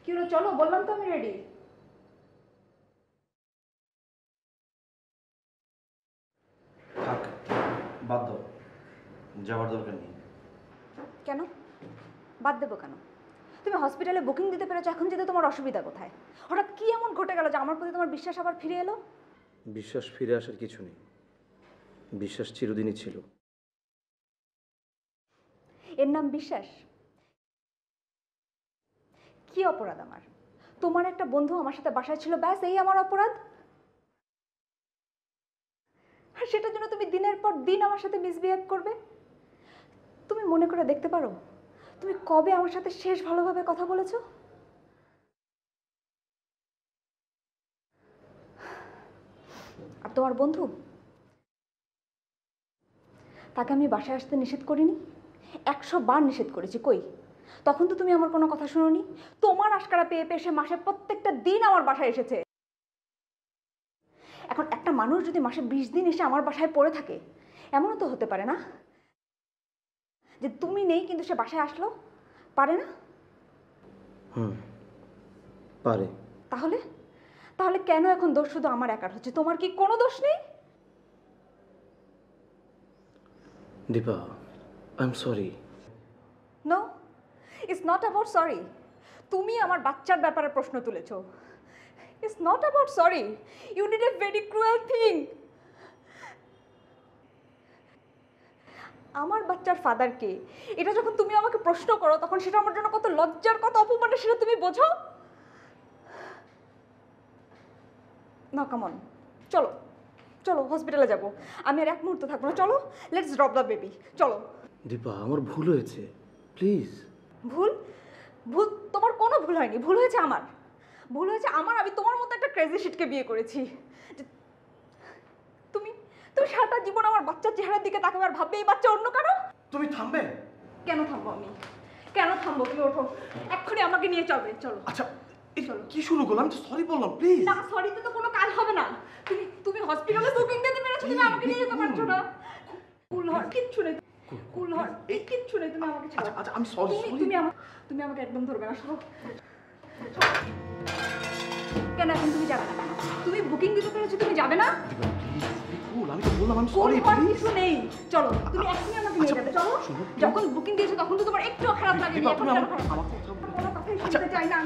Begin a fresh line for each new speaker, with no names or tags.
কি হলো, চলো, বললাম তো আমি রেডি।
থাক, বাদ দাও, যাওয়ার দরকার নেই।
কেন বাদ দেবো কেন? তুমি হসপিটালে বুকিং দিতে পেরেছো, এখন যেতে তোমার অসুবিধা কোথায়? হঠাৎ কি এমন ঘটে গেল যে আমার প্রতি তোমার বিশ্বাস আবার ফিরে এলো?
বিশ্বাস ফিরে আসার কিছু নেই, বিশ্বাস চিরদিনই ছিল।
এর নাম বিশ্বাস? কি অপরাধ আমার? তোমার একটা বন্ধু আমার সাথে বাসায় ছিল, ব্যাস এই আমার অপরাধ? আর সেটার জন্য তুমি দিনের পর দিন আমার সাথে মিসবিহেভ করবে? তুমি মনে করে দেখতে পারো তুমি কবে আমার সাথে শেষ ভালোভাবে কথা বলেছো? আর তোমার বন্ধু, তাকে আমি বাসায় আসতে নিষেধ করিনি? 100 বার নিষেধ করেছি, কই? তখন তো তুমি আমার কোনো কথা শুনোনি। তোমার আশকারা পেয়ে পেয়ে সে মাসে প্রত্যেকটা দিন আমার বাসায় এসেছে। এখন একটা মানুষ যদি মাসে 20 দিন এসে আমার বাসায় পড়ে থাকে, এমনও তো হতে পারে না যে তুমি নেই কিন্তু সে বাসায় আসলো, পারে না?
পারে।
তাহলে তাহলে কেন এখন দোষ শুধু আমার একার হচ্ছে? তোমার কি কোনো দোষ নেই?
Dipa, I am sorry.
No, it's not about sorry. তুমি আমার বাচ্চার ব্যাপারে প্রশ্ন তুলেছো। It's not about sorry. You did a very cruel thing. আমার বাচ্চার ফাদারকে এটা যখন তুমি আমাকে প্রশ্ন করো, তখন সেটা আমার জন্য কত লজ্জার, কত অপমানের, সেটা তুমি বোঝো না? কামন, চলো চলো, হসপিটালে যাব। আমি আর এক মুহূর্ত থাকবো না, চলো, লেটস ড্রপ দ্য বেবি, চলো।
দীপা, আমার ভুল হয়েছে, প্লিজ।
ভুল? ভুল? তোমার কোনো ভুল হয়নি, ভুল হয়েছে আমার। ভুল হয়েছে আমার, আমি তোমার মতো একটা ক্রেজি শিটকে বিয়ে করেছি। তুমি তুমি সারাটা জীবন আমার বাচ্চার চেহারার দিকে তাকাবে আর ভাববে এই বাচ্চা অন্য কারো।
তুমি থামবে?
কেন থামবো আমি? কেন থামবো? তুমি ওঠো, এক্ষুনি আমাকে নিয়ে চলবে, চলো।
আচ্ছা, কি শুরু করলাম? আমি তো সরি বললাম, প্লিজ।
না, সরিতে তো কোনো কাজ হবে না। তুমি তুমি হসপিটালে বুকিং দিতে পেরেছো, তুমি আমাকে নিয়ে যেতে পারছো না? কুল হর, কিচ্ছু নেই। কুল হর, এই কিচ্ছু নেই, তুমি আমাকে ছাড়ো।
আচ্ছা, আমি সরি।
তুমি আমাকে একদম ধরবে না, সরো। কেন এখন তুমি যাবে না? কেন? তুমি বুকিং দিতে পেরেছো, তুমি যাবে না?
আমি তো বললাম আমি সরি, প্লিজ।
কিছু নেই, চলো, তুমি এখনই আমাকে নিয়ে যাবে, চলো। যখন বুকিং দিয়েছো তখন তো তোমার একটু খারাপ লাগেনি, এখন কেন খারাপ? আমার কথাই শুনতে চাই না।